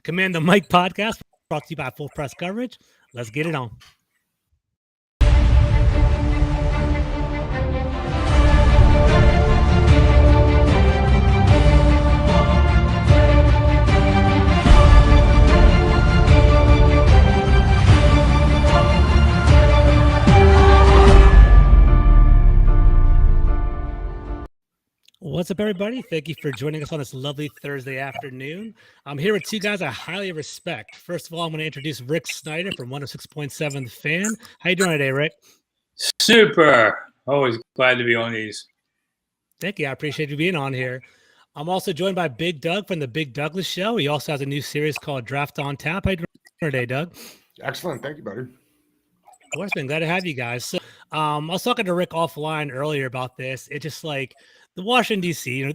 Command the Mic podcast brought to you by Full Press Coverage. Let's get it on. What's up, everybody? Thank you for joining us on this lovely Thursday afternoon. I'm here with two guys I highly respect. First of all, I'm going to introduce Rick Snider from 106.7 The Fan. How you doing today, Rick? Super. Always glad to be on these. Thank you. I appreciate you being on here. I'm also joined by Big Doug from the Big Douglas Show. He also has a new series called Draft on Tap. How you doing today, Doug? Excellent. Thank you, buddy. Of course, been glad to have you guys. So, I was talking to Rick offline earlier about this. It's just like the Washington, D.C.,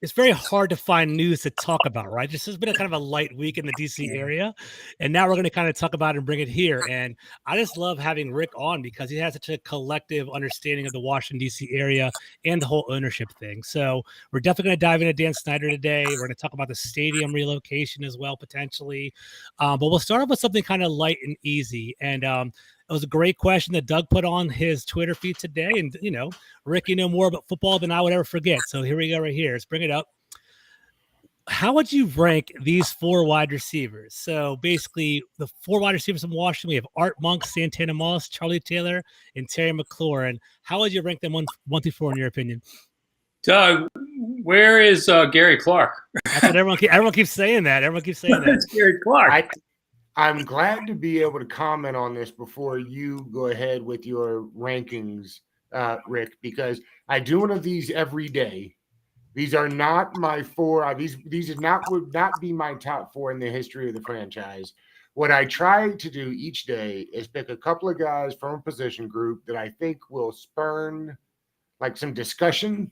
it's very hard to find news to talk about, right? This has been a kind of a light week in the D.C. area, and now we're going to kind of talk about it and bring it here. And I just love having Rick on because he has such a collective understanding of the Washington, D.C. area and the whole ownership thing. So we're definitely going to dive into Dan Snyder today. We're going to talk about the stadium relocation as well, potentially. But we'll start off with something kind of light and easy. And it was a great question that Doug put on his Twitter feed today. And, Rick, you know more about football than I would ever forget. So here we go right here. Let's bring it up. How would you rank these four wide receivers? So basically, the four wide receivers from Washington, we have Art Monk, Santana Moss, Charlie Taylor, and Terry McLaurin. How would you rank them one through four in your opinion? Doug, where is Gary Clark? That's what everyone keeps saying that. Everyone keeps saying that. It's Gary Clark. I'm glad to be able to comment on this before you go ahead with your rankings, Rick, because I do one of these every day. These are not my four. These would not be my top four in the history of the franchise. What I try to do each day is pick a couple of guys from a position group that I think will spurn like some discussion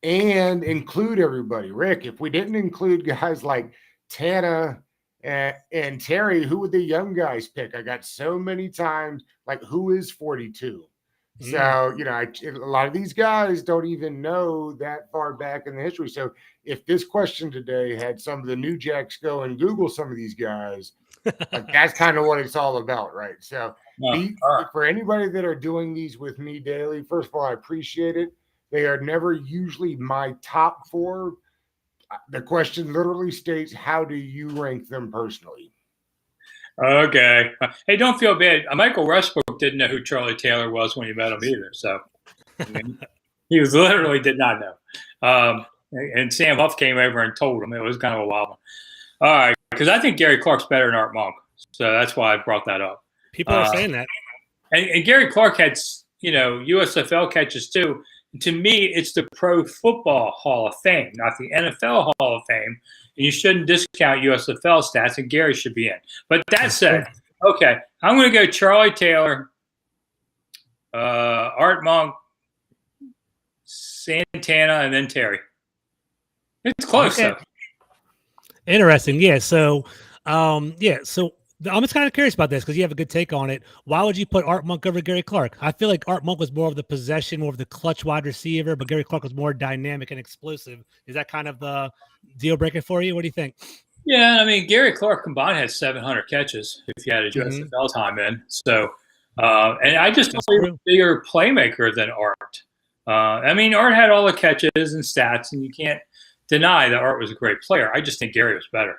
and include everybody. Rick, if we didn't include guys like Tana and Terry, who would the young guys pick? I got so many times, like, who is 42? So, a lot of these guys don't even know that far back in the history. So if this question today had some of the new jacks go and Google some of these guys, like, that's kind of what it's all about, right? So for anybody that are doing these with me daily, first of all, I appreciate it. They are never usually my top four. The question literally states, how do you rank them personally? Okay. Hey, don't feel bad. Michael Westbrook didn't know who Charlie Taylor was when he met him either. So he literally did not know. And Sam Huff came over and told him. It was kind of a wild one. All right. Because I think Gary Clark's better than Art Monk. So that's why I brought that up. People are saying that. And Gary Clark had, USFL catches too. To me, it's the Pro Football Hall of Fame, not the NFL Hall of Fame. And you shouldn't discount USFL stats, and Gary should be in. But that said, okay, I'm going to go Charlie Taylor, Art Monk, Santana, and then Terry. It's close, though. Interesting. Yeah. So, I'm just kind of curious about this because you have a good take on it. Why would you put Art Monk over Gary Clark? I feel like Art Monk was more of the possession, more of the clutch wide receiver, but Gary Clark was more dynamic and explosive. Is that kind of the deal breaker for you? What do you think? Yeah, I mean, Gary Clark combined had 700 catches if you had his USFL time in. So, and I just thought he was a bigger playmaker than Art. Art had all the catches and stats, and you can't deny that Art was a great player. I just think Gary was better.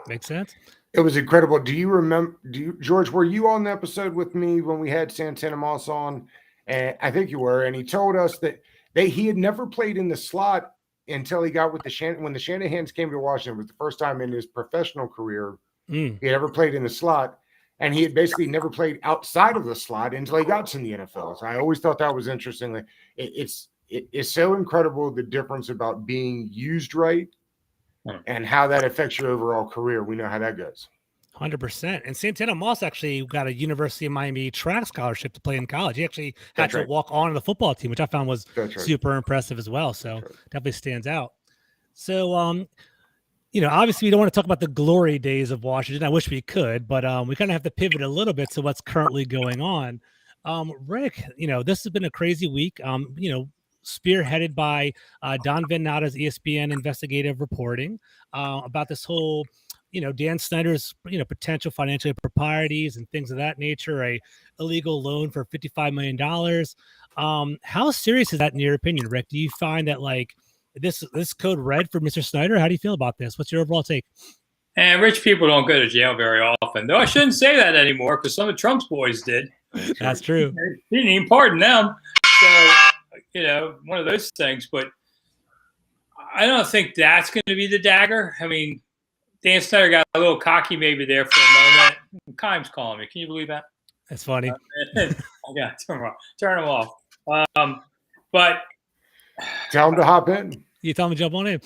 Makes sense. It was incredible. Do you remember, George, were you on the episode with me when we had Santana Moss on? And I think you were. And he told us that he had never played in the slot until he got with when the Shanahans came to Washington. It was the first time in his professional career he had ever played in the slot. And he had basically never played outside of the slot until he got to the NFL. So I always thought that was interesting. Like, it's so incredible, the difference about being used right and how that affects your overall career. We know how that goes. 100%. And Santana Moss actually got a University of Miami track scholarship to play in college. He actually had to walk on the football team, which I found was super impressive as well. So definitely stands out. So, obviously we don't want to talk about the glory days of Washington. I wish we could, but we kind of have to pivot a little bit to what's currently going on. Rick, this has been a crazy week. spearheaded by Don Van Natta's ESPN investigative reporting about this whole, Dan Snyder's, potential financial improprieties and things of that nature, a illegal loan for $55 million. How serious is that in your opinion, Rick? Do you find that like this code red for Mr. Snyder? How do you feel about this? What's your overall take? And rich people don't go to jail very often. Though I shouldn't say that anymore because some of Trump's boys did. That's true. He didn't even pardon them. So, one of those things. But I don't think that's going to be the dagger. I mean, Dan Snyder got a little cocky maybe there for a moment. Kime's calling me. Can you believe that? That's funny. I got to turn him off. But tell him to hop in. You tell him to jump on in.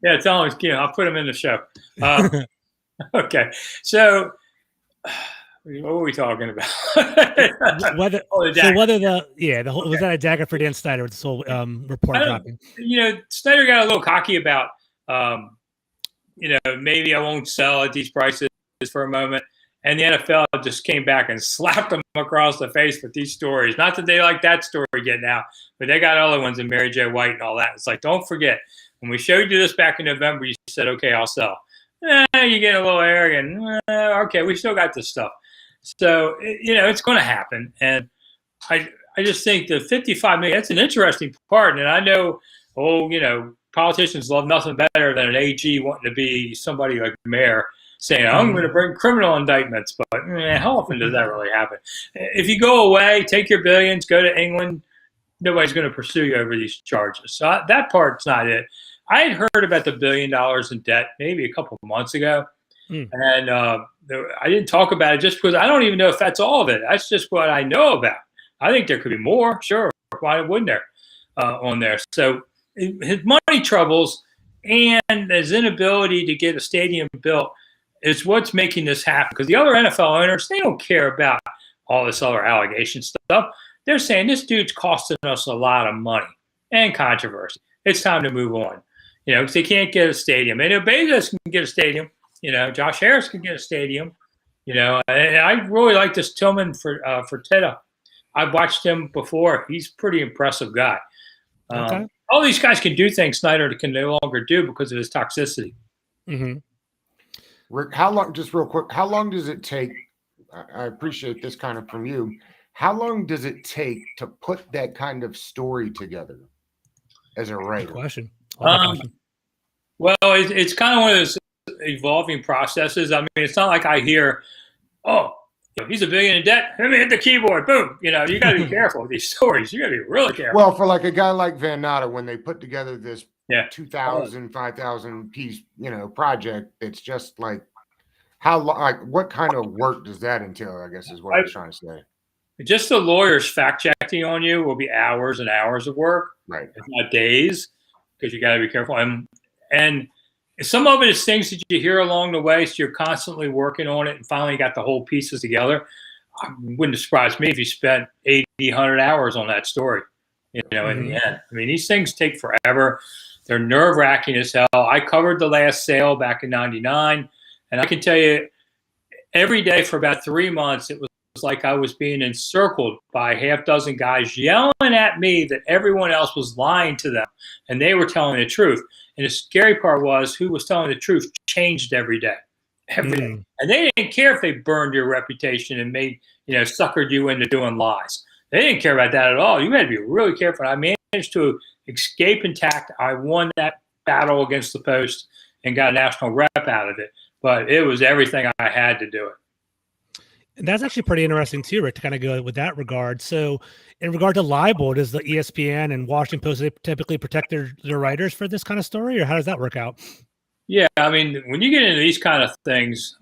Yeah, tell him. I'll put him in the show. Okay, so what were we talking about? Was that a dagger for Dan Snyder with this whole report dropping? Snyder got a little cocky about, maybe I won't sell at these prices for a moment, and the NFL just came back and slapped him across the face with these stories. Not that they like that story getting out, but they got other ones in Mary J. White and all that. It's like, don't forget, when we showed you this back in November, you said, okay, I'll sell. You get a little arrogant. Okay, we still got this stuff. So, it's going to happen. And I just think the $55 million, that's an interesting part. And I know, politicians love nothing better than an AG wanting to be somebody like the mayor saying, I'm going to bring criminal indictments. But how often does that really happen? If you go away, take your billions, go to England, nobody's going to pursue you over these charges. So that part's not it. I had heard about the $1 billion in debt maybe a couple of months ago, and I didn't talk about it just because I don't even know if that's all of it. That's just what I know about. I think there could be more. Sure, why wouldn't there on there? So his money troubles and his inability to get a stadium built is what's making this happen. Because the other NFL owners, they don't care about all this other allegation stuff. They're saying this dude's costing us a lot of money and controversy. It's time to move on. Because they can't get a stadium. And Bezos can get a stadium. Josh Harris can get a stadium. And I really like this Tillman for Fertitta. I've watched him before. He's a pretty impressive guy. Okay. All these guys can do things Snyder can no longer do because of his toxicity. Mm-hmm. Rick, just real quick, how long does it take? I appreciate this kind of from you. How long does it take to put that kind of story together as a writer? Good question. Well, it's kind of one of those evolving processes. I mean, it's not like I hear, he's $1 billion in debt. Let me hit the keyboard. Boom. You got to be careful with these stories. You got to be really careful. Well, for like a guy like Van Natta, when they put together this 2,000, 5,000 piece, project, it's just like what kind of work does that entail? I guess is what I was trying to say. Just the lawyers fact checking on you will be hours and hours of work, right? If not days, because you got to be careful. And some of it is things that you hear along the way, so you're constantly working on it, and finally got the whole pieces together. Wouldn't surprise me if you spent 80, 100 hours on that story. In the end, I mean, these things take forever. They're nerve-wracking as hell. I covered the last sale back in '99, and I can tell you, every day for about 3 months, it was like I was being encircled by a half dozen guys yelling at me that everyone else was lying to them, and they were telling the truth. And the scary part was who was telling the truth changed every day. Every day. And they didn't care if they burned your reputation and made, suckered you into doing lies. They didn't care about that at all. You had to be really careful. I managed to escape intact. I won that battle against the Post and got a national rep out of it. But it was everything I had to do it. And that's actually pretty interesting too, Rick, to kind of go with that regard. So in regard to libel, does the ESPN and Washington Post typically protect their writers for this kind of story, or how does that work out? Yeah, I mean, when you get into these kind of things,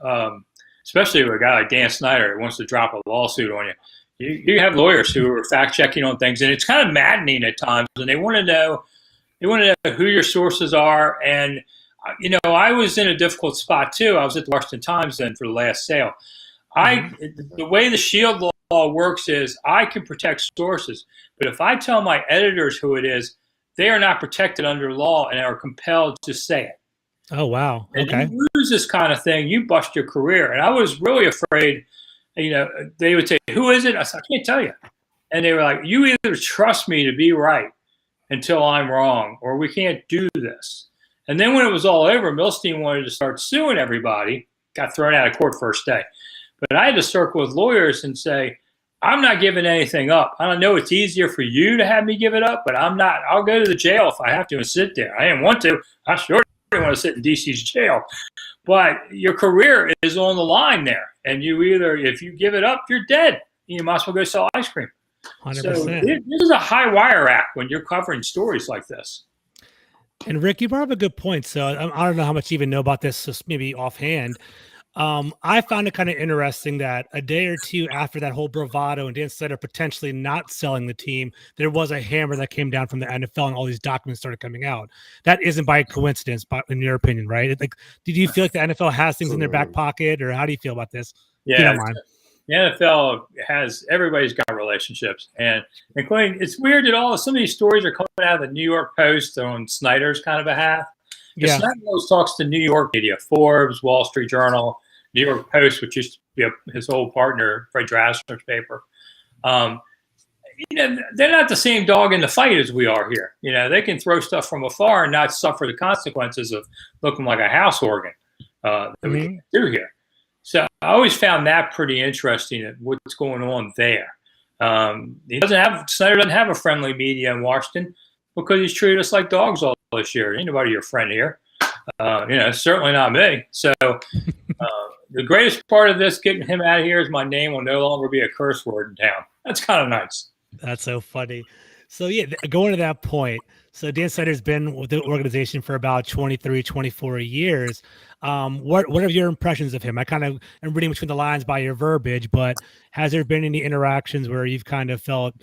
especially with a guy like Dan Snyder who wants to drop a lawsuit on you, you have lawyers who are fact-checking on things, and it's kind of maddening at times, and they want to know who your sources are. And, I was in a difficult spot too. I was at the Washington Times then for the last sale. The way the shield law works is I can protect sources, but if I tell my editors who it is, they are not protected under law and are compelled to say it. Oh, wow. Okay. And you lose this kind of thing, you bust your career. And I was really afraid, they would say, who is it? I said, I can't tell you. And they were like, you either trust me to be right until I'm wrong, or we can't do this. And then when it was all over, Milstein wanted to start suing everybody, got thrown out of court first day. But I had to circle with lawyers and say, I'm not giving anything up. I don't know it's easier for you to have me give it up, but I'm not. I'll go to the jail if I have to and sit there. I didn't want to. I sure didn't want to sit in DC's jail. But your career is on the line there. And you either, if you give it up, you're dead. You might as well go sell ice cream. 100%. So this is a high wire act when you're covering stories like this. And Rick, you brought up a good point. So I don't know how much you even know about this, so maybe offhand. I found it kind of interesting that a day or two after that whole bravado and Dan Snyder potentially not selling the team, there was a hammer that came down from the NFL and all these documents started coming out. That isn't by coincidence, but in your opinion, right? Like, did you feel like the NFL has things in their back pocket, or how do you feel about this? Yeah, the NFL has, everybody's got relationships, and including, it's weird that some of these stories are coming out of the New York Post on Snyder's kind of behalf. Yeah. Snyder always talks to New York media, Forbes, Wall Street Journal, New York Post, which used to be his old partner, Fred Drasner's paper. They're not the same dog in the fight as we are here. They can throw stuff from afar and not suffer the consequences of looking like a house organ that we can do here. So I always found that pretty interesting, at what's going on there. Snyder doesn't have a friendly media in Washington because he's treated us like dogs all this year. Ain't nobody your friend here. Certainly not me. So the greatest part of this, getting him out of here, is my name will no longer be a curse word in town. That's kind of nice. That's so funny. So yeah, going to that point. So Dan Snyder's been with the organization for about 23, 24 years. What are your impressions of him? I kind of am reading between the lines by your verbiage, but has there been any interactions where you've kind of felt,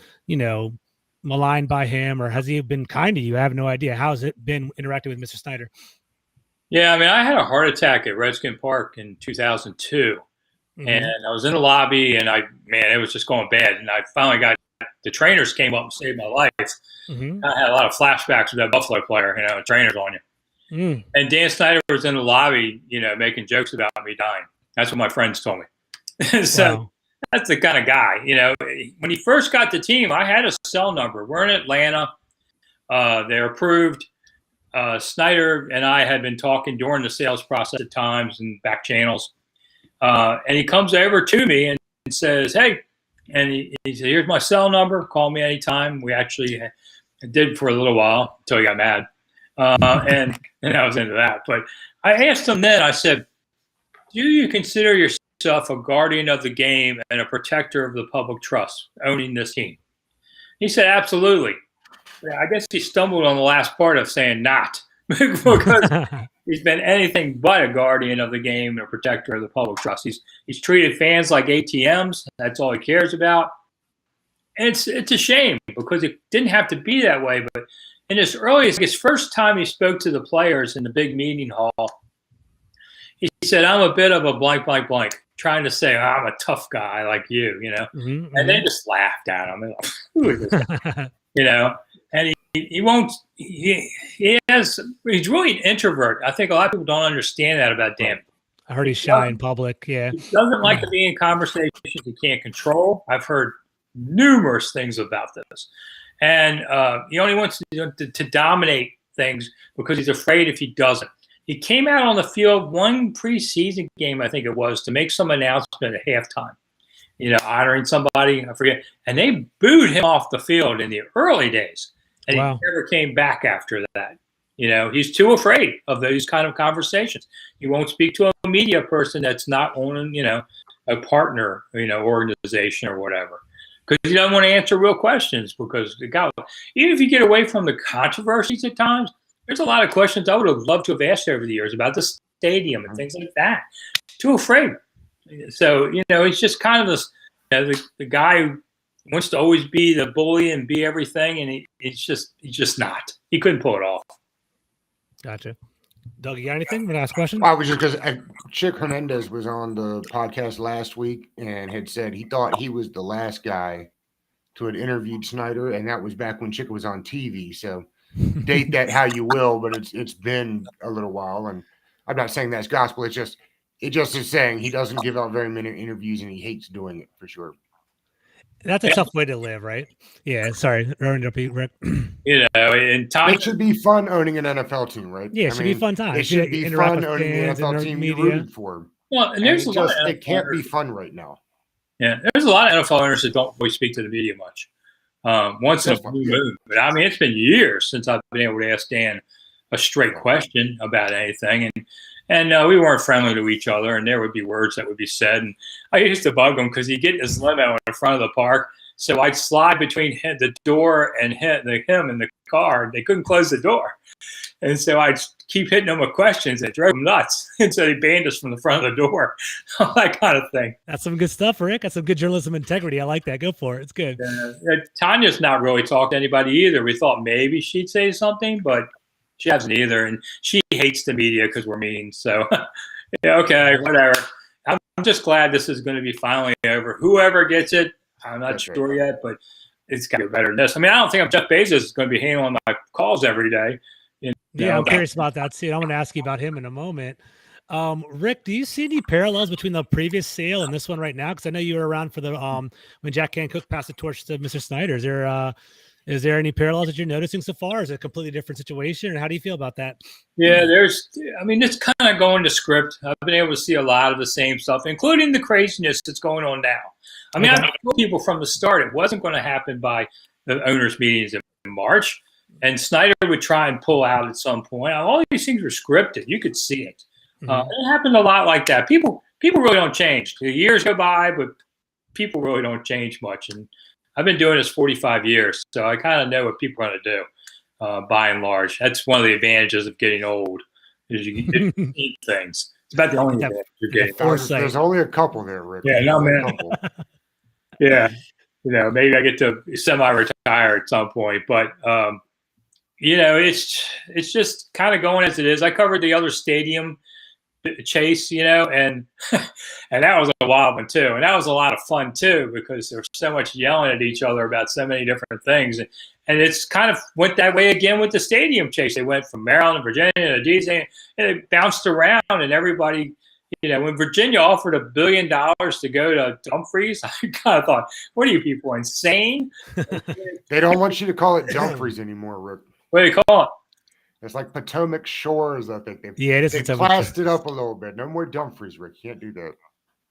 maligned by him, or has he been kind to you? I have no idea. How has it been interacting with Mr. Snyder? Yeah, I mean, I had a heart attack at Redskin Park in 2002, and I was in the lobby, and it was just going bad. And I finally got, the trainers came up and saved my life. I had a lot of flashbacks with that Buffalo player, trainers on you. And Dan Snyder was in the lobby, making jokes about me dying. That's what my friends told me. So that's the kind of guy, when he first got the team, I had a cell number. We're in Atlanta. They're approved. Snyder and I had been talking during the sales process at times and back channels. And he comes over to me and says, hey, and he said, here's my cell number. Call me anytime. We actually did for a little while until he got mad. And I was into that. But I asked him then, I said, do you consider yourself a guardian of the game and a protector of the public trust owning this team? He said, absolutely. Yeah, I guess he stumbled on the last part of saying not, because he's been anything but a guardian of the game and a protector of the public trust. He's treated fans like ATMs. That's all he cares about. And it's a shame, because it didn't have to be that way. But in his first time he spoke to the players in the big meeting hall, he said, I'm a bit of a blank, blank, blank, trying to say, I'm a tough guy like you, And they just laughed at him. Who is this guy? And he won't, he's really an introvert. I think a lot of people don't understand that about Dan. I heard he's shy in public. Yeah. He doesn't like to be in conversations he can't control. I've heard numerous things about this. And he only wants to dominate things because he's afraid if he doesn't. He came out on the field one preseason game, I think it was, to make some announcement at halftime, honoring somebody, I forget. And they booed him off the field in the early days. And he never came back after that. He's too afraid of those kind of conversations. He won't speak to a media person that's not owning, a partner, organization or whatever. Because he doesn't want to answer real questions, because even if you get away from the controversies at times, there's a lot of questions I would have loved to have asked over the years about the stadium and things like that. Too afraid. So, he's just kind of this, the guy who wants to always be the bully and be everything, and he's just not. He couldn't pull it off. Gotcha. Doug, you got anything? Last question? I was just because Chick Hernandez was on the podcast last week and had said he thought he was the last guy to have interviewed Snyder, and that was back when Chick was on TV. So date that how you will, but it's been a little while, and I'm not saying that's gospel. It just is saying he doesn't give out very many interviews, and he hates doing it for sure. That's a tough way to live, right? Yeah. Sorry, Rick. And Tom, It should be fun owning an NFL team, right? Yeah, it should be fun times. It should be interact fun with owning the fans and NFL team you're media. rooting for. well, and there's it can't be fun right now. Yeah, there's a lot of NFL owners that don't really speak to the media much. Once in a blue moon, but I mean, it's been years since I've been able to ask Dan a straight question about anything, and we weren't friendly to each other, and there would be words that would be said, and I used to bug him because he'd get in his limo in front of the park, so I'd slide between the door and him in the car. They couldn't close the door, and so I'd keep hitting him with questions that drove him nuts, and so they banned us from the front of the door, all that kind of thing. That's some good stuff, Rick. That's some good journalism integrity. I like that. Go for it. It's good. Tanya's not really talked to anybody either. We thought maybe she'd say something, but she hasn't either, and she hates the media because we're mean. So, yeah, okay, whatever. I'm just glad this is going to be finally over. Whoever gets it, I'm not sure yet, but it's got to be better than this. I mean, I don't think Jeff Bezos is going to be handling my calls every day. I'm curious about that too. I'm going to ask you about him in a moment. Rick, do you see any parallels between the previous sale and this one right now? Because I know you were around for the when Jack Cook passed the torch to Mr. Snyder. Is there any parallels that you're noticing so far? Is it a completely different situation, or how do you feel about that? Yeah, it's kind of going to script. I've been able to see a lot of the same stuff, including the craziness that's going on now. I mean, I told people from the start it wasn't going to happen by the owners' meetings in March, and Snyder would try and pull out at some point. All these things were scripted. You could see it. It happened a lot like that. People really don't change. The years go by, but people really don't change much. And I've been doing this 45 years, so I kind of know what people are going to do, by and large. That's one of the advantages of getting old, is you get to eat things. It's about the only advantage you're getting. There's only a couple there, Rick. Yeah, no, man. Yeah, maybe I get to semi-retire at some point, but it's just kind of going as it is. I covered the other stadium chase, and and that was a wild one too, and that was a lot of fun too, because there was so much yelling at each other about so many different things, and it's kind of went that way again with the stadium chase. They went from Maryland, Virginia to DC, and it bounced around, and everybody, when Virginia offered $1 billion to go to Dumfries, I kind of thought, what are you people, insane? They don't want you to call it Dumfries anymore, Rick. What do you call it? It's like Potomac Shores, I think. It is. They classed it up a little bit. No more Dumfries, Rick. You can't do that.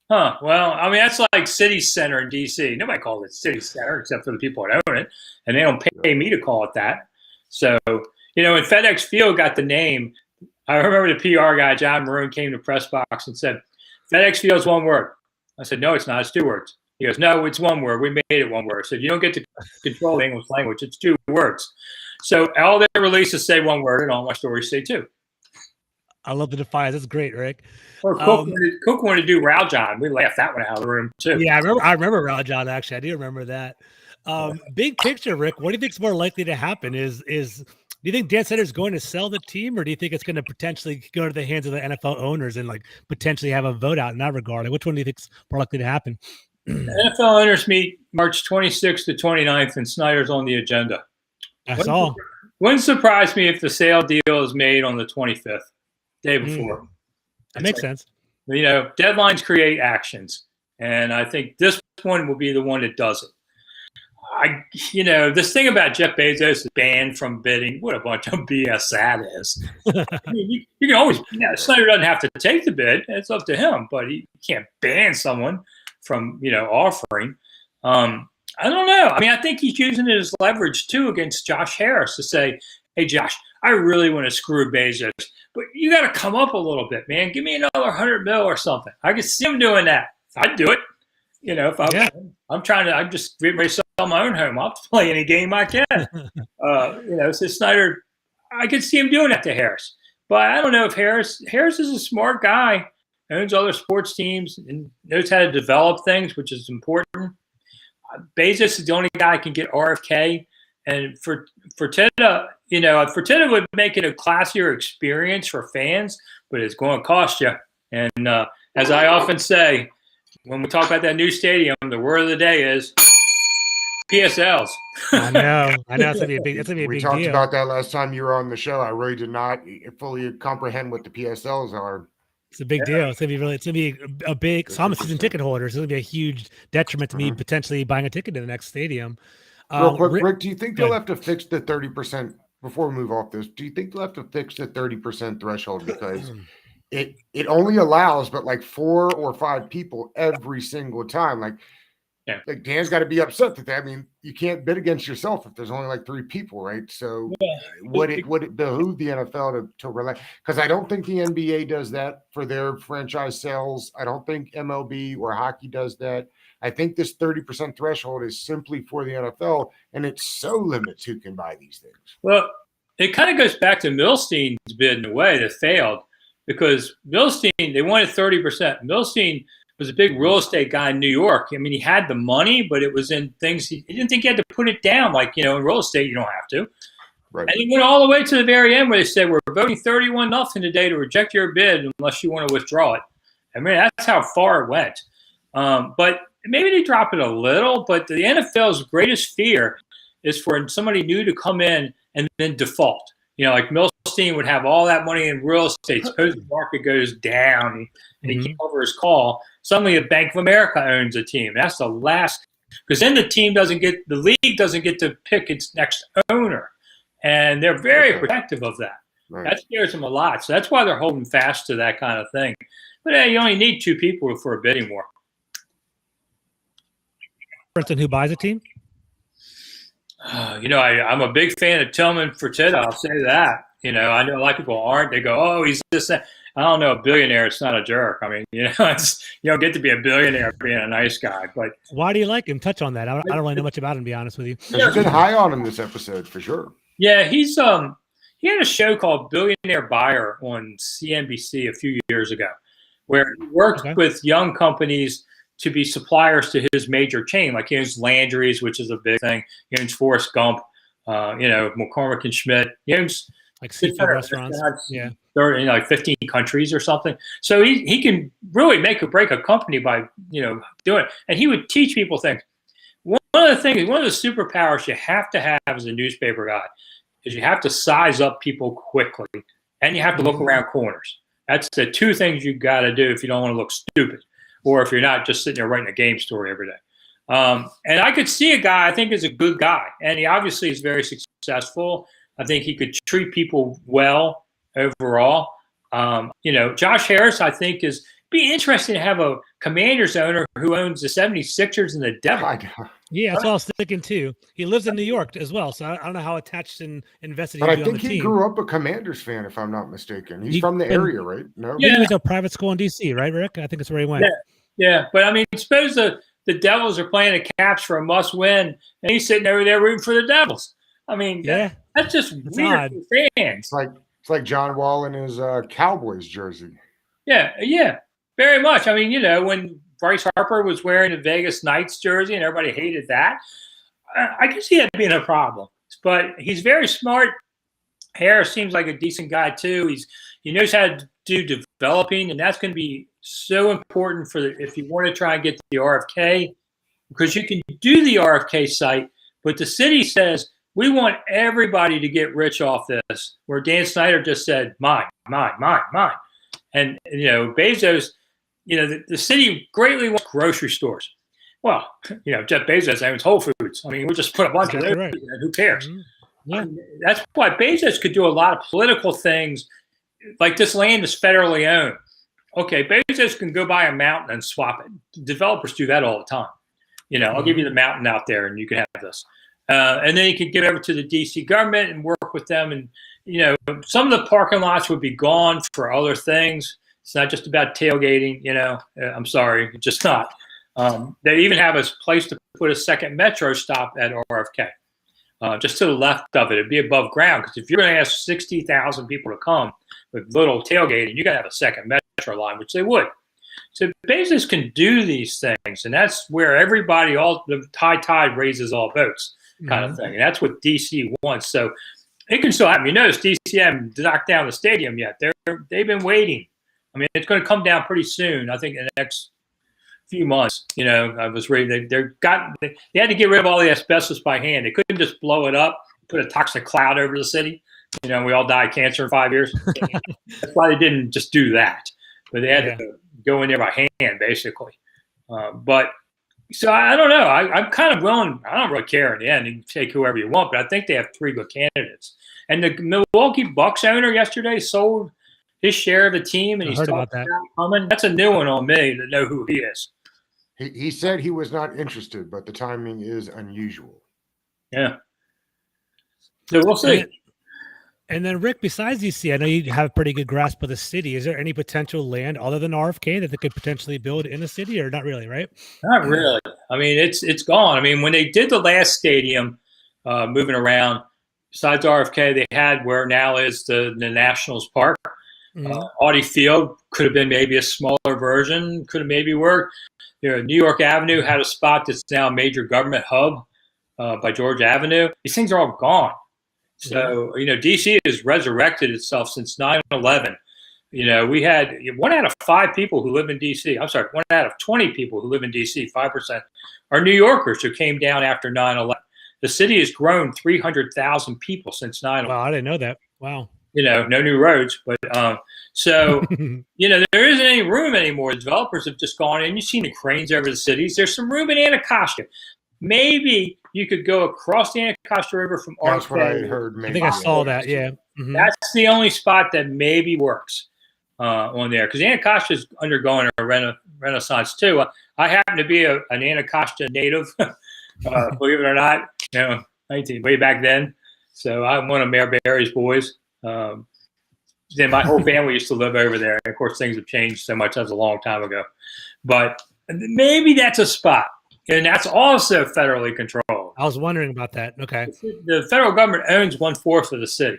Huh. Well, I mean, that's like City Center in D.C. Nobody calls it City Center except for the people that own it, and they don't pay me to call it that. So, when FedEx Field got the name, I remember the PR guy, John Maroon, came to press box and said, FedEx Field is one word. I said, no, it's not. It's 2 words. He goes, no, it's 1 word. We made it 1 word. I said, you don't get to control the English language. It's 2 words. So all their releases say 1 word, and all my stories say 2. I love the defiance. That's great, Rick. Or Cook wanted to do Raljon. We laughed that one out of the room too. Yeah, I remember Raljon, actually. I do remember that. Big picture, Rick, what do you think is more likely to happen? Do you think Dan Snyder is going to sell the team, or do you think it's going to potentially go to the hands of the NFL owners and potentially have a vote out in that regard? Which one do you think is more likely to happen? The NFL owners meet March 26th to 29th, and Snyder's on the agenda. That's all. Wouldn't surprise me if the sale deal is made on the 25th, day before. That makes sense. Deadlines create actions, and I think this one will be the one that does it. This thing about Jeff Bezos is banned from bidding. What a bunch of BS that is. I mean, you can always. Snyder doesn't have to take the bid. It's up to him, but he can't ban someone from offering. I don't know. I mean, I think he's using it as leverage too against Josh Harris to say, "Hey, Josh, I really want to screw Bezos, but you got to come up a little bit, man. Give me another $100 million or something." I could see him doing that. I'd do it. If I'm just getting ready to sell my own home. I'll play any game I can. So Snyder, I could see him doing that to Harris, but I don't know if Harris is a smart guy, owns other sports teams and knows how to develop things, which is important. Bezos is the only guy who can get RFK, and Fertitta, Fertitta would make it a classier experience for fans, but it's going to cost you. And as I often say, when we talk about that new stadium, the word of the day is PSLs. I know. It's gonna be a big deal. We talked about that last time you were on the show. I really did not fully comprehend what the PSLs are. It's a big deal. It's gonna be a big. So I'm a season ticket holder. So it's gonna be a huge detriment to me potentially buying a ticket to the next stadium. Real quick, Rick, do you think they'll good. have to fix the 30% before we move off this? Do you think they'll have to fix the 30% threshold because it only allows but like 4 or 5 people every single time? Like Dan's got to be upset that I mean, you can't bid against yourself if there's only like 3 people, right? So would it behoove the NFL to relax? Because I don't think the NBA does that for their franchise sales. I don't think MLB or hockey does that. I think this 30% threshold is simply for the NFL, and it so limits who can buy these things. Well, it kind of goes back to Milstein's bid in a way that failed because Milstein, they wanted 30%. Milstein was a big real estate guy in New York. I mean, he had the money, but it was in things he didn't think he had to put it down. Like, in real estate, you don't have to. Right. And he went all the way to the very end where they said, we're voting 31-0 today to reject your bid unless you want to withdraw it. I mean, that's how far it went. But maybe they drop it a little, but the NFL's greatest fear is for somebody new to come in and then default. Like Milstein would have all that money in real estate. Suppose the market goes down and he can't cover his call. Suddenly, a Bank of America owns a team. That's the last, because then the league doesn't get to pick its next owner, and they're very protective of that. Right. That scares them a lot. So that's why they're holding fast to that kind of thing. But you only need 2 people for a bidding war. Person who buys a team? I'm a big fan of Tillman Fertitta. I'll say that. I know a lot of people aren't. They go, oh, he's this. I don't know. A billionaire is not a jerk. I mean, you don't get to be a billionaire being a nice guy. But why do you like him? Touch on that. I don't really know much about him, to be honest with you. You've been high on him this episode for sure. Yeah, he had a show called Billionaire Buyer on CNBC a few years ago, where he worked with young companies to be suppliers to his major chain. Like he owns Landry's, which is a big thing. He owns Forrest Gump, McCormick and Schmidt. He owns like seafood restaurants. Yeah. In like 15 countries or something. So he can really make or break a company by, doing it. And he would teach people things. One of the superpowers you have to have as a newspaper guy is you have to size up people quickly and you have to look around corners. That's the 2 things you got to do if you don't want to look stupid, or if you're not just sitting there writing a game story every day. And I could see a guy I think is a good guy, and he obviously is very successful. I think he could treat people well overall. Josh Harris, I think, be interesting to have a Commanders owner who owns the 76ers and the Devils. Yeah, that's what I was thinking too. He lives in New York as well, so I don't know how attached and invested he is on the team. But I think he grew up a Commanders fan, if I'm not mistaken. He's from the area, right? No, he went to a private school in D.C., right, Rick? I think that's where he went. Yeah. But I mean, suppose the Devils are playing the Caps for a must-win, and he's sitting over there rooting for the Devils. I mean, that's just weird for fans. It's like John Wall in his Cowboys jersey. Yeah, very much. I mean, when Bryce Harper was wearing a Vegas Knights jersey and everybody hated that, I can see that being a problem. But he's very smart. Harris seems like a decent guy too. He knows how to do developing, and that's going to be so important if you want to try and get the RFK, because you can do the RFK site, but the city says we want everybody to get rich off this. Where Dan Snyder just said, mine. And Bezos, the city greatly wants grocery stores. Well, Jeff Bezos owns Whole Foods. I mean, we'll just put a bunch of those. Right. Who cares? Mm-hmm. Yeah. I mean, that's why Bezos could do a lot of political things. Like this land is federally owned. Okay, Bezos can go buy a mountain and swap it. Developers do that all the time. I'll give you the mountain out there and you can have this. And then you could give it over to the D.C. government and work with them. And, some of the parking lots would be gone for other things. It's not just about tailgating, I'm sorry, it's just not. They even have a place to put a second metro stop at RFK, just to the left of it. It'd be above ground, because if you're going to ask 60,000 people to come with little tailgating, you got to have a second metro line, which they would. So Bezos can do these things, and that's where everybody, all the tide raises all boats kind of thing. And that's what DC wants. So it can still happen. You notice DC haven't knocked down the stadium yet. They've been waiting. I mean, it's going to come down pretty soon. I think in the next few months. I was reading they had to get rid of all the asbestos by hand. They couldn't just blow it up, put a toxic cloud over the city. We all die of cancer in 5 years. That's why they didn't just do that. but they had to go in there by hand, basically. But so I don't know. I'm kind of willing. I don't really care in the end. You can take whoever you want, but I think they have 3 good candidates. And the Milwaukee Bucks owner yesterday sold his share of the team, and he's talking about that coming. That's a new one on me to know who he is. He said he was not interested, but the timing is unusual. Yeah. So we'll see. And then, Rick, besides DC, I know you have a pretty good grasp of the city. Is there any potential land other than RFK that they could potentially build in the city, or not really, right? Not really. I mean, it's gone. I mean, when they did the last stadium, moving around, besides RFK, they had where now is the Nationals Park. Audi Field could have been maybe a smaller version, could have maybe worked. New York Avenue had a spot that's now a major government hub by George Avenue. These things are all gone. So, DC has resurrected itself since 9/11. We had 1 out of 5 people who live in DC. I'm sorry, 1 out of 20 people who live in DC, 5%, are New Yorkers who came down after 9/11. The city has grown 300,000 people since 9/11. Wow, I didn't know that. Wow. No new roads, but so there isn't any room anymore. The developers have just gone in. You've seen the cranes over the cities. There's some room in Anacostia. Maybe you could go across the Anacostia River from RFK. That's what I heard. I think I saw that. Yeah, that's the only spot that maybe works on there, because Anacostia is undergoing a renaissance too. I happen to be an Anacostia native, believe it or not. Way back then. So I'm one of Mayor Barry's boys. Then my whole family used to live over there. And of course, things have changed so much. That was a long time ago. But maybe that's a spot. And that's also federally controlled. I was wondering about that. Okay. The federal government owns 1/4 of the city.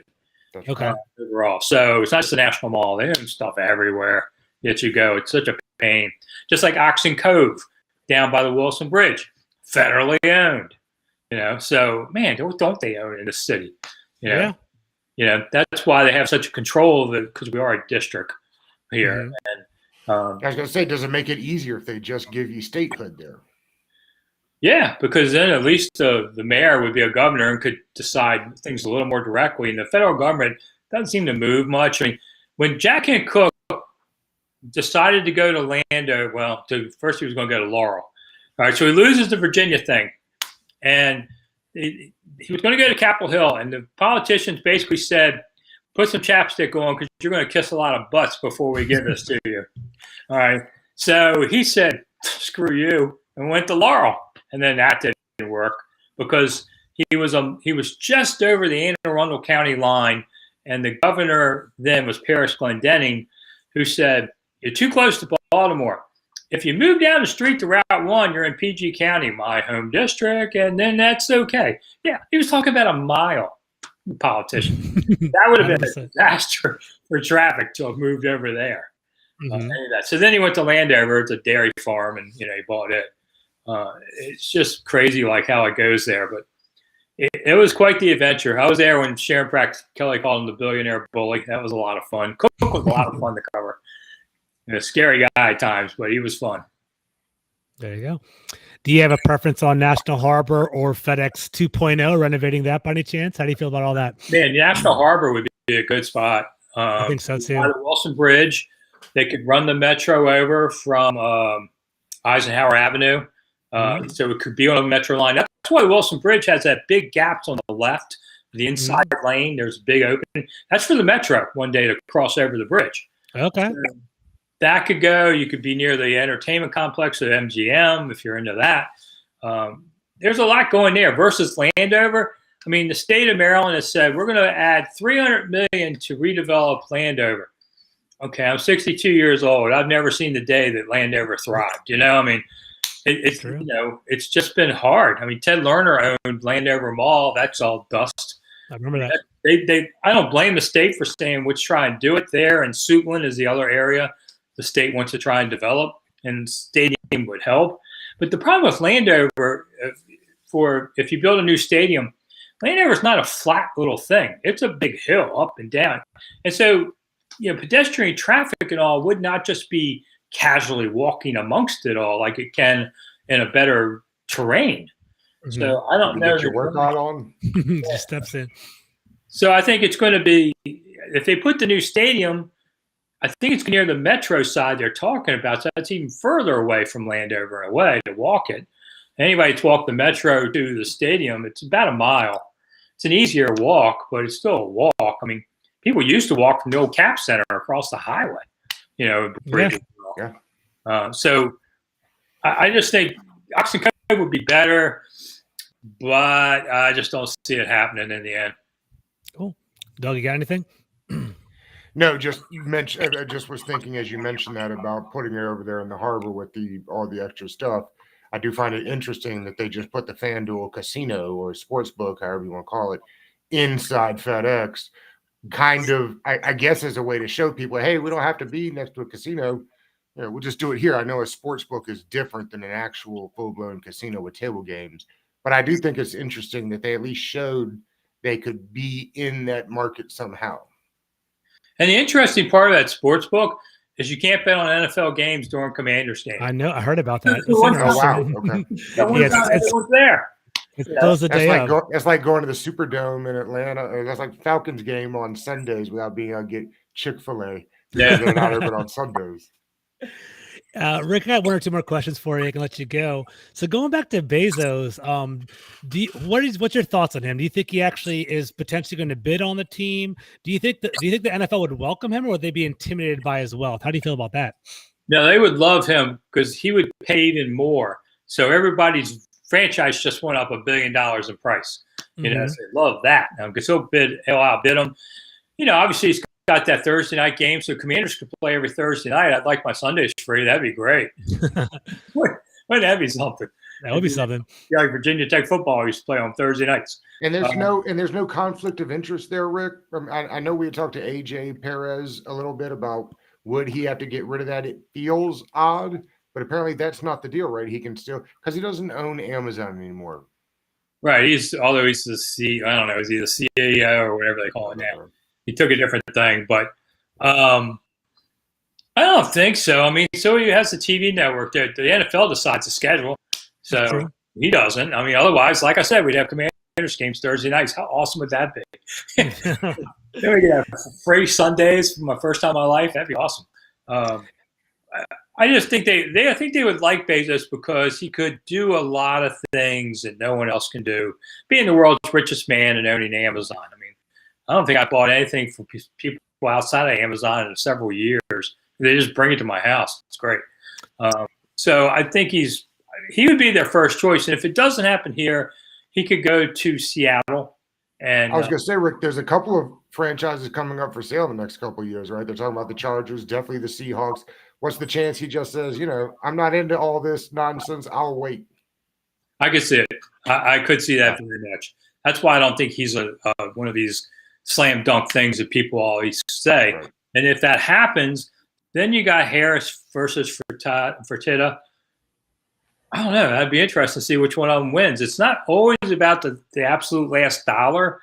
Okay. Overall. So it's not just the National Mall. They own stuff everywhere that you go. It's such a pain. Just like Oxon Cove down by the Wilson Bridge. Federally owned. So, man, don't they own in the city? Yeah. That's why they have such control of it, because we are a district here. And I was going to say, does it make it easier if they just give you statehood there? Yeah, because then at least the mayor would be a governor and could decide things a little more directly. And the federal government doesn't seem to move much. I mean, when Jack Kent Cooke decided to go to Landover, first he was going to go to Laurel. All right, so he loses the Virginia thing. And he was going to go to Capitol Hill. And the politicians basically said, put some chapstick on because you're going to kiss a lot of butts before we give this to you. All right. So he said, screw you, and went to Laurel. And then that didn't work because he was just over the Anne Arundel County line, and the governor then was Paris Glendenning, who said, you're too close to Baltimore. If you move down the street to Route 1, you're in PG County, my home district, and then that's okay. Yeah, he was talking about a mile, politician. That would have been a disaster for traffic to have moved over there. So then he went to Landover. It's a dairy farm, and he bought it. It's just crazy like how it goes there, but it was quite the adventure. I was there when Sharon Pratt Kelly called him the billionaire bully. That was a lot of fun. Cook was a lot of fun to cover. A scary guy at times, but he was fun. There you go. Do you have a preference on National Harbor or FedEx 2.0, renovating that by any chance? How do you feel about all that? Man, National Harbor would be a good spot. I think so too. By the Wilson Bridge, they could run the metro over from Eisenhower Avenue. So it could be on a metro line. That's why Wilson Bridge has that big gaps on the left, the inside lane. There's a big opening. That's for the metro one day to cross over the bridge. Okay. So that could go. You could be near the entertainment complex at MGM if you're into that. There's a lot going there versus Landover. I mean, the state of Maryland has said we're going to add $300 million to redevelop Landover. Okay, I'm 62 years old. I've never seen the day that Landover thrived. I mean, it's it's just been hard. I mean, Ted Lerner owned Landover Mall. That's all dust. I remember that. I don't blame the state for saying let's try and do it there. And Suitland is the other area the state wants to try and develop, and stadium would help. But the problem with Landover, if you build a new stadium, Landover is not a flat little thing. It's a big hill up and down. And so, pedestrian traffic and all would not just be casually walking amongst it all like it can in a better terrain. So I don't know. Get your workout on. Just steps in. So I think it's going to be, if they put the new stadium, I think it's near the metro side they're talking about. So that's even further away from Landover in a way to walk it. Anybody that's walked the metro to the stadium, it's about a mile. It's an easier walk, but it's still a walk. I mean, people used to walk from the old Cap Center across the highway, So I just think Oxen Cove would be better, but I just don't see it happening in the end. Cool. Doug, you got anything? No, just I just was thinking as you mentioned that about putting it over there in the harbor with all the extra stuff. I do find it interesting that they just put the FanDuel casino or sports book, however you want to call it, inside FedEx, kind of, I guess, as a way to show people, hey, we don't have to be next to a casino. We'll just do it here. I know a sports book is different than an actual full-blown casino with table games, but I do think it's interesting that they at least showed they could be in that market somehow. And the interesting part of that sports book is you can't bet on NFL games during Commanders games. I know. I heard about that. Oh, wow. Okay. It's there. It's like going to the Superdome in Atlanta. That's like Falcons game on Sundays without being able to get Chick-fil-A. Yeah. They're not open on Sundays. Rick, I got one or two more questions for you. I can let you go. So going back to Bezos, what's your thoughts on him? Do you think he actually is potentially going to bid on the team? Do you think the NFL would welcome him, or would they be intimidated by his wealth? How do you feel about that? No, they would love him because he would pay even more. So everybody's franchise just went up $1 billion in price. So they love that because he'll outbid them. Obviously he's got that Thursday night game, so Commanders could play every Thursday night. I'd like my Sundays free. That'd be great. Wouldn't that be something? That would be something. Yeah, like Virginia Tech football used to play on Thursday nights. And there's no conflict of interest there, Rick. I know we had talked to AJ Perez a little bit about would he have to get rid of that. It feels odd, but apparently that's not the deal, right? He can still, because he doesn't own Amazon anymore. Right. Although he's the I don't know, is he the CEO or whatever they call it now? He took a different thing, but I don't think so. I mean, so he has the TV network. The NFL decides the schedule, so he doesn't. I mean, otherwise, like I said, we'd have Commanders games Thursday nights. How awesome would that be? Then we could have free Sundays for my first time in my life. That'd be awesome. I just think I think they would like Bezos because he could do a lot of things that no one else can do. Being the world's richest man and owning Amazon. I mean, I don't think I bought anything from people outside of Amazon in several years. They just bring it to my house. It's great. So I think he would be their first choice. And if it doesn't happen here, he could go to Seattle. And I was going to say, Rick, there's a couple of franchises coming up for sale in the next couple of years, right? They're talking about the Chargers, definitely the Seahawks. What's the chance he just says, I'm not into all this nonsense. I'll wait. I could see it. I could see that very much. That's why I don't think he's one of these slam dunk things that people always say. Right. And if that happens, then you got Harris versus Fertitta. I don't know. That'd be interesting to see which one of them wins. It's not always about the absolute last dollar.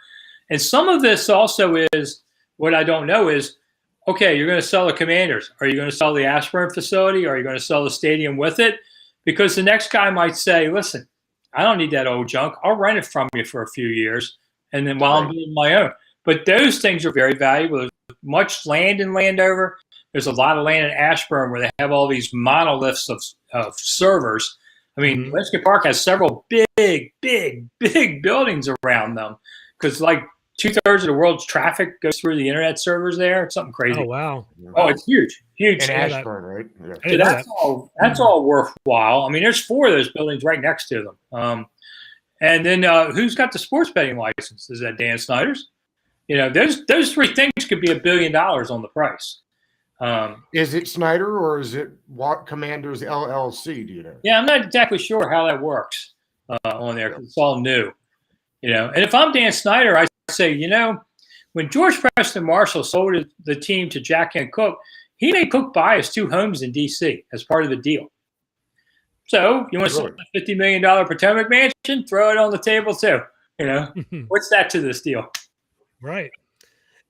And some of this also is what I don't know is, okay, you're going to sell the Commanders. Are you going to sell the Ashburn facility? Are you going to sell the stadium with it? Because the next guy might say, listen, I don't need that old junk. I'll rent it from you for a few years. And then while I'm building my own. But those things are very valuable. There's much land in Landover. There's a lot of land in Ashburn where they have all these monoliths of servers. I mean, Lincoln Park has several big buildings around them because like 2/3 of the world's traffic goes through the internet servers there. It's something crazy. Oh, wow. Oh, it's huge. In Ashburn, right? Yeah. So that's all worthwhile. I mean, there's 4 of those buildings right next to them. And then who's got the sports betting license? Is that Dan Snyder's? Those 3 things could be $1 billion on the price. Is it Snyder or is it Commanders LLC? Do you know? Yeah, I'm not exactly sure how that works on there. It's all new. And if I'm Dan Snyder, I say, when George Preston Marshall sold the team to Jack and Cook, he made Cook buy his 2 homes in D.C. as part of the deal. So you want to sell a $50 million Potomac mansion? Throw it on the table too. What's that to this deal? Right.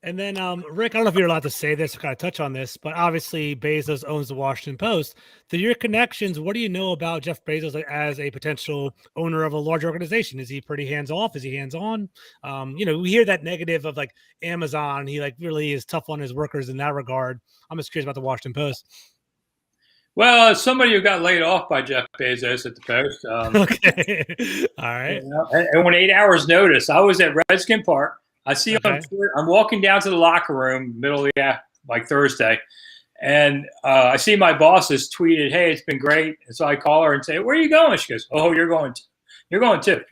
And then, Rick, I don't know if you're allowed to say this or kind of touch on this, but obviously Bezos owns the Washington Post. Through your connections, what do you know about Jeff Bezos as a potential owner of a large organization? Is he pretty hands off? Is he hands on? We hear that negative of like Amazon. He like really is tough on his workers in that regard. I'm just curious about the Washington Post. Well, as somebody who got laid off by Jeff Bezos at the Post. Okay. All right. And when 8 hours notice, I was at Redskin Park. I see on Twitter, I'm walking down to the locker room, middle of like Thursday, and I see my boss has tweeted, "Hey, it's been great." And so I call her and say, "Where are you going?" She goes, "Oh, you're going too." Oh, geez.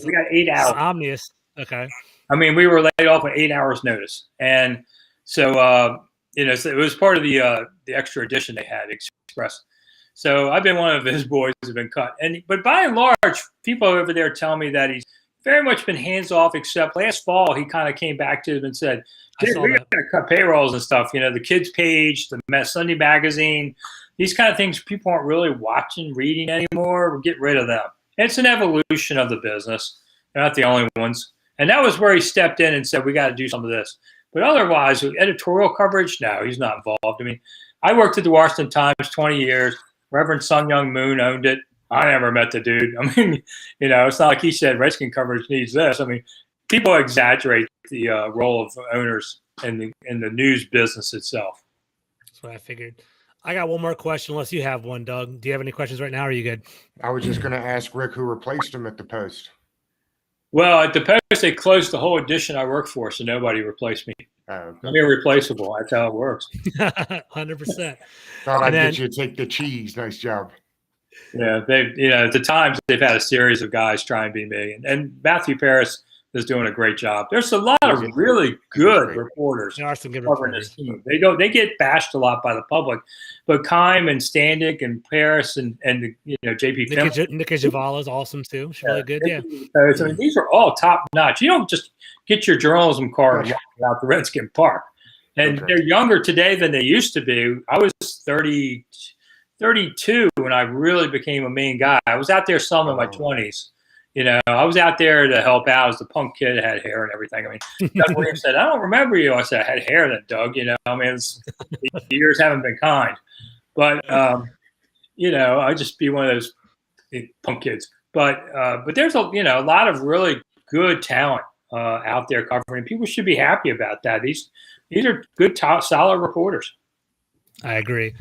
We got 8 hours. Omnious. Okay. I mean, we were laid off with 8 hours notice, and so so it was part of the extra edition they had Express. So I've been one of his boys who's been cut, but by and large, people over there tell me that he's very much been hands off, except last fall he kind of came back to them and said, "We got to cut payrolls and stuff. The kids page, the Sunday magazine, these kind of things people aren't really watching, reading anymore. We'll get rid of them." And it's an evolution of the business. They're not the only ones. And that was where he stepped in and said, "We got to do some of this." But otherwise, with editorial coverage, no, he's not involved. I mean, I worked at the Washington Times 20 years. Reverend Sun Young Moon owned it. I never met the dude. I mean, it's not like he said Redskin coverage needs this. I mean, people exaggerate the role of owners in the news business itself. That's what I figured. I got one more question, unless you have one, Doug. Do you have any questions right now? Or are you good? I was just going to ask Rick who replaced him at the Post. Well, at the Post, they closed the whole edition I work for, so nobody replaced me. Okay. I'm irreplaceable. That's how it works. 100%. Thought I'd get you to take the cheese. Nice job. Yeah, at the Times, they've had a series of guys try and be me. And Matthew Paris is doing a great job. There's a lot of really good reporters. There are some good covering reporters. this team. They get bashed a lot by the public, but Kime and Standick and Paris and JP Nikki Javala is awesome too. She's really good. Yeah. I mean, these are all top notch. You don't just get your journalism card and walk out the Redskin Park. And they're younger today than they used to be. I was 32 when I really became a main guy. I was out there some in my 20s. I was out there to help out as the punk kid, had hair and everything. I mean, Doug Williams said, "I don't remember you." I said, "I had hair then, Doug." I mean, the years haven't been kind. But, I just be one of those punk kids. But there's a lot of really good talent out there covering. People should be happy about that. These are good, solid reporters. I agree.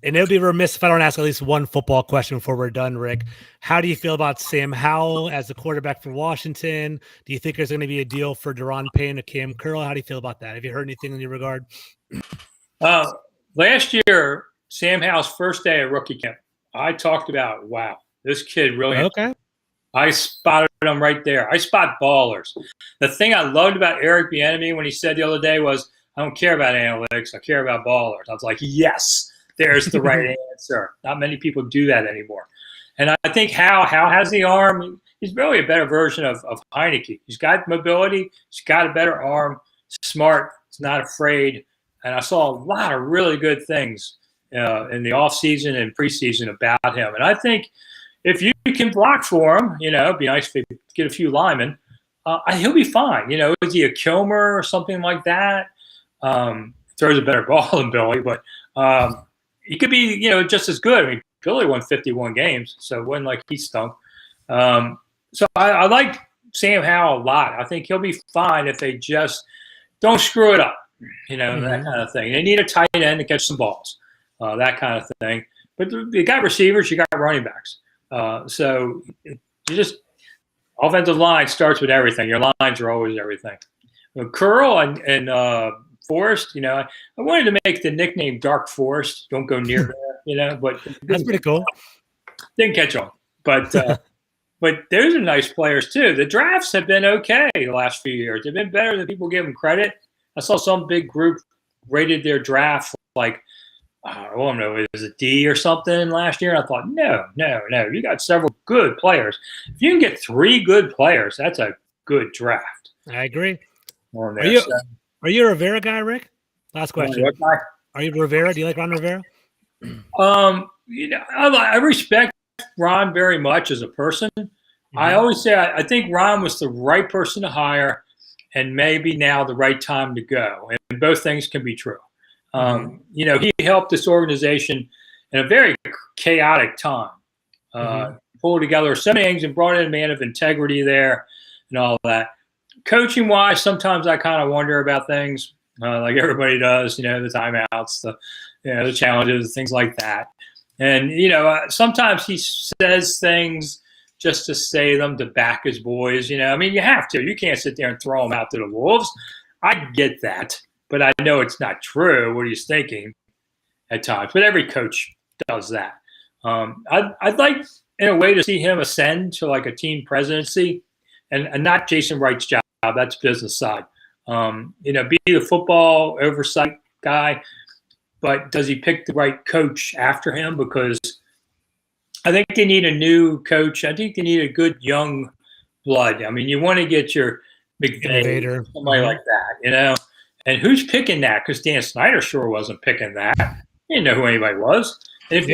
And it would be remiss if I don't ask at least one football question before we're done, Rick. How do you feel about Sam Howell as the quarterback for Washington? Do you think there's going to be a deal for Daron Payne or Cam Curl? How do you feel about that? Have you heard anything in your regard? Last year, Sam Howell's first day at rookie camp, I talked about, wow, this kid really. Okay. I spotted him right there. I spot ballers. The thing I loved about Eric Bieniemy when he said the other day was, "I don't care about analytics. I care about ballers." I was like, yes. There's the right answer. Not many people do that anymore. And I think Hal has the arm. He's really a better version of Heineke. He's got mobility. He's got a better arm. Smart. He's not afraid. And I saw a lot of really good things in the offseason and preseason about him. And I think if you can block for him, it'd be nice to get a few linemen. He'll be fine. Is he a Kilmer or something like that? Throws a better ball than Billy, but he could be, just as good. I mean, Billy won 51 games, so it wasn't like he stunk. So I like Sam Howell a lot. I think he'll be fine if they just don't screw it up, that kind of thing. They need a tight end to catch some balls, that kind of thing. But you got receivers, you got running backs. So you just offensive line starts with everything. Your lines are always everything. Curl and Forest, I wanted to make the nickname Dark Forest. Don't go near there, but that's pretty cool. Didn't catch on, but those are nice players too. The drafts have been okay the last few years. They've been better than people give them credit. I saw some big group rated their draft like, I don't know, it was a D or something last year. And I thought, no. You got several good players. If you can get 3 good players, that's a good draft. I agree. Are you a Rivera guy, Rick? Last question. Are you Rivera? Do you like Ron Rivera? I respect Ron very much as a person. I always say I think Ron was the right person to hire, and maybe now the right time to go. And both things can be true. He helped this organization in a very chaotic time, pull together so many things and brought in a man of integrity there and all that. Coaching wise, sometimes I kind of wonder about things, like everybody does, the timeouts, the challenges, things like that. And, sometimes he says things just to say them, to back his boys, you have to. You can't sit there and throw them out to the wolves. I get that, but I know it's not true what he's thinking at times. But every coach does that. I'd like, in a way, to see him ascend to like a team presidency, and not Jason Wright's job. That's business side. Be the football oversight guy, but does he pick the right coach after him? Because I think they need a new coach. I think they need a good young blood. I mean, you want to get your McVay, somebody like that, And who's picking that? Because Dan Snyder sure wasn't picking that. He didn't know who anybody was. And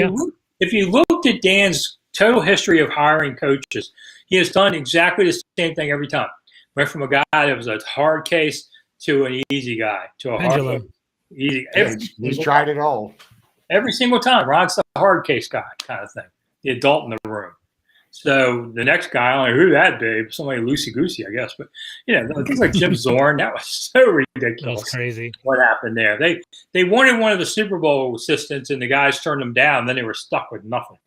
if you looked at Dan's total history of hiring coaches, he has done exactly the same thing every time. Went from a guy that was a hard case to an easy guy to a hard easy. He's tried it all. Every single time. Ron's the hard case guy kind of thing. The adult in the room. So the next guy, I don't know who that be, somebody loosey-goosey, I guess. But, things like Jim Zorn, that was so ridiculous. That was crazy. What happened there? They wanted one of the Super Bowl assistants, and the guys turned them down. Then they were stuck with nothing.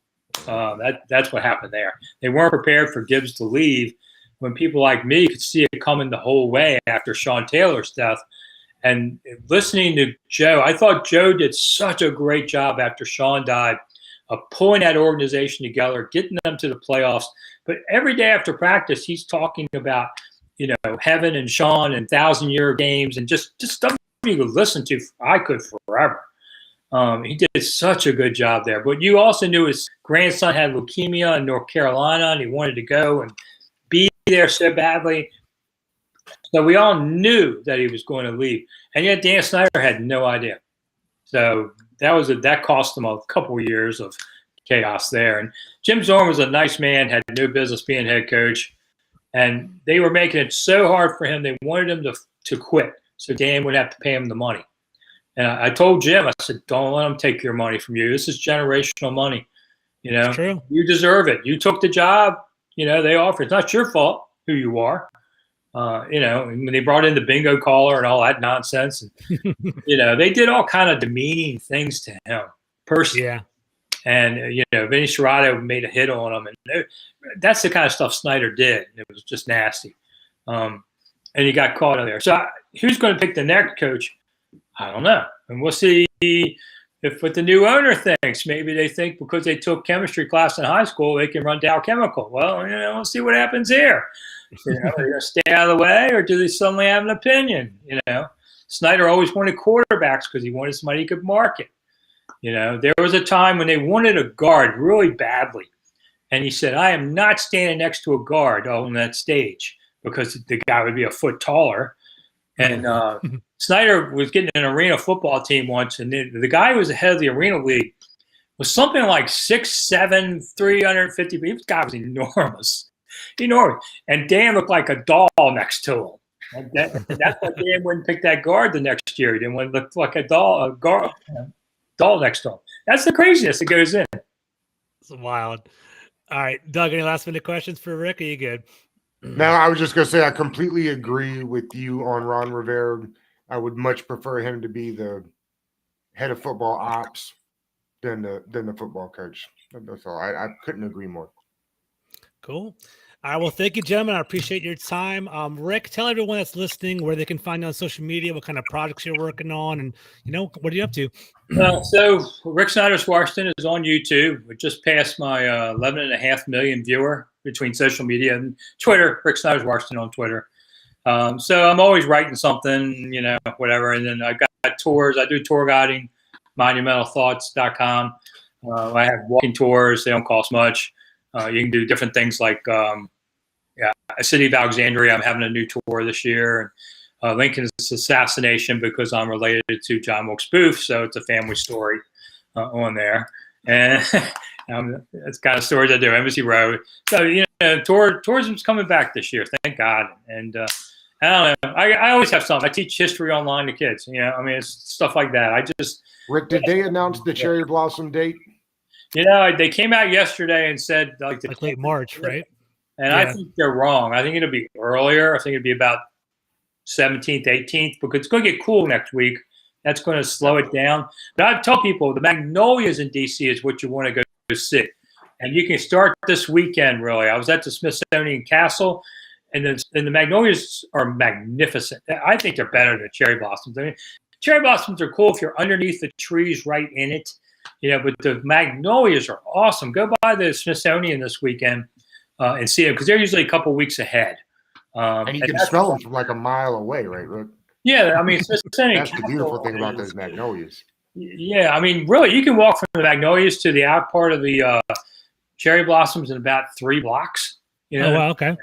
That's what happened there. They weren't prepared for Gibbs to leave when people like me could see it coming the whole way after Sean Taylor's death. And listening to Joe, I thought Joe did such a great job after Sean died of pulling that organization together, getting them to the playoffs. But every day after practice, he's talking about, heaven and Sean and 1,000-year games and just stuff you could listen to. I could forever. He did such a good job there. But you also knew his grandson had leukemia in North Carolina, and he wanted to go and be there so badly. So we all knew that he was going to leave. And yet Dan Snyder had no idea. So that cost him a couple of years of chaos there. And Jim Zorn was a nice man, had no business being head coach. And they were making it so hard for him, they wanted him to quit. So Dan would have to pay him the money. And I told Jim, I said, don't let them take your money from you. This is generational money. It's true. You deserve it. You took the job, they offered. It's not your fault who you are. When they brought in the bingo caller and all that nonsense, and, they did all kind of demeaning things to him personally. Yeah. And, Vinny Serrato made a hit on him. And that's the kind of stuff Snyder did. It was just nasty. And he got caught in there. So who's going to pick the next coach? I don't know. And we'll see if what the new owner thinks. Maybe they think because they took chemistry class in high school, they can run Dow Chemical. Well, we'll see what happens here. Are they going to stay out of the way, or do they suddenly have an opinion? Snyder always wanted quarterbacks because he wanted somebody he could market. There was a time when they wanted a guard really badly. And he said, I am not standing next to a guard on that stage because the guy would be a foot taller. And Snyder was getting an arena football team once, and the guy who was the head of the arena league was something like 6'7", 350. This guy was enormous. And Dan looked like a doll next to him. And that's why Dan wouldn't pick that guard the next year. He didn't want to look like a doll next to him. That's the craziness that goes in. It's wild. All right, Doug, any last minute questions for Rick? Are you good? No, I was just going to say I completely agree with you on Ron Rivera. I would much prefer him to be the head of football ops than the football coach. That's all. I couldn't agree more. Cool. All right. Well, thank you, gentlemen. I appreciate your time. Rick, tell everyone that's listening where they can find you on social media, what kind of projects you're working on, and, what are you up to? So Rick Snider's Washington is on YouTube. We just passed my 11.5 million viewer between social media and Twitter. Rick Snider's Washington on Twitter. So I'm always writing something, whatever. And then I got tours. I do tour guiding, monumentalthoughts.com. I have walking tours. They don't cost much. You can do different things like, City of Alexandria. I'm having a new tour this year. Lincoln's assassination because I'm related to John Wilkes Booth. So it's a family story on there. And that's kind of stories I do. Embassy Road. So, tourism's coming back this year. Thank God. And I don't know. I always have something. I teach history online to kids. I mean, it's stuff like that. Rick, did they announce the cherry blossom date? They came out yesterday and said like late March, right? And yeah. I think they're wrong. I think it'll be earlier. I think it'll be about 17th, 18th, because it's going to get cool next week. That's going to slow it down. But I tell people the Magnolias in D.C. is what you want to go see. And you can start this weekend, really. I was at the Smithsonian Castle, and the Magnolias are magnificent. I think they're better than cherry blossoms. I mean, cherry blossoms are cool if you're underneath the trees right in it. But the Magnolias are awesome. Go by the Smithsonian this weekend and see them, because they're usually a couple weeks ahead. And you can smell them from like a mile away, right, Rick? Yeah, I mean, Smithsonian that's the beautiful thing about those Magnolias. Yeah, I mean, really, you can walk from the Magnolias to the out part of the cherry blossoms in about 3 blocks. Oh, wow, okay.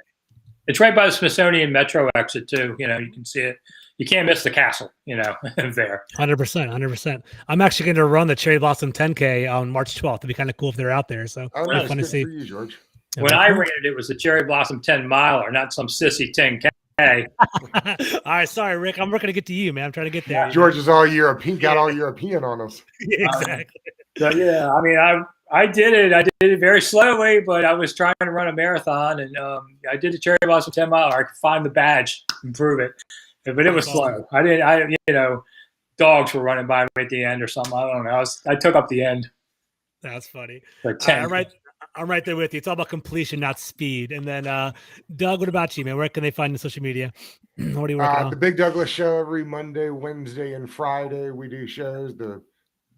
It's right by the Smithsonian Metro exit, too. You can see it. You can't miss the castle, there. 100%. I'm actually going to run the Cherry Blossom 10K on March 12th. It'd be kind of cool if they're out there. So nice. Fun to see. For you, George. When I ran it was the Cherry Blossom 10 miler, not some sissy 10K. All right, sorry, Rick. I'm working to get to you, man. I'm trying to get there. George is all European. Got all European on us. Exactly. So yeah, I mean, I did it. I did it very slowly, but I was trying to run a marathon, and I did the Cherry Blossom 10 mile. I could find the badge and prove it, but it was slow. Dogs were running by me at the end or something. I don't know. I took up the end. That's funny. Like 10. I'm right there with you. It's all about completion, not speed. And then, Doug, what about you, man? Where can they find the social media? What are you working on? The Big Douglas Show every Monday, Wednesday, and Friday. We do shows.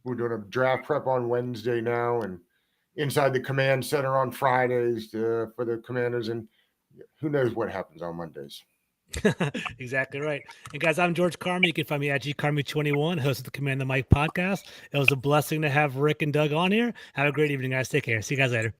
We're doing a draft prep on Wednesday now, and Inside the Command Center on Fridays for the Commanders. And who knows what happens on Mondays. Exactly right. And guys, I'm George Carmi. You can find me at gcarmi21, host of the Command the Mic podcast. It was a blessing to have Rick and Doug on here. Have a great evening, guys. Take care. See you guys later.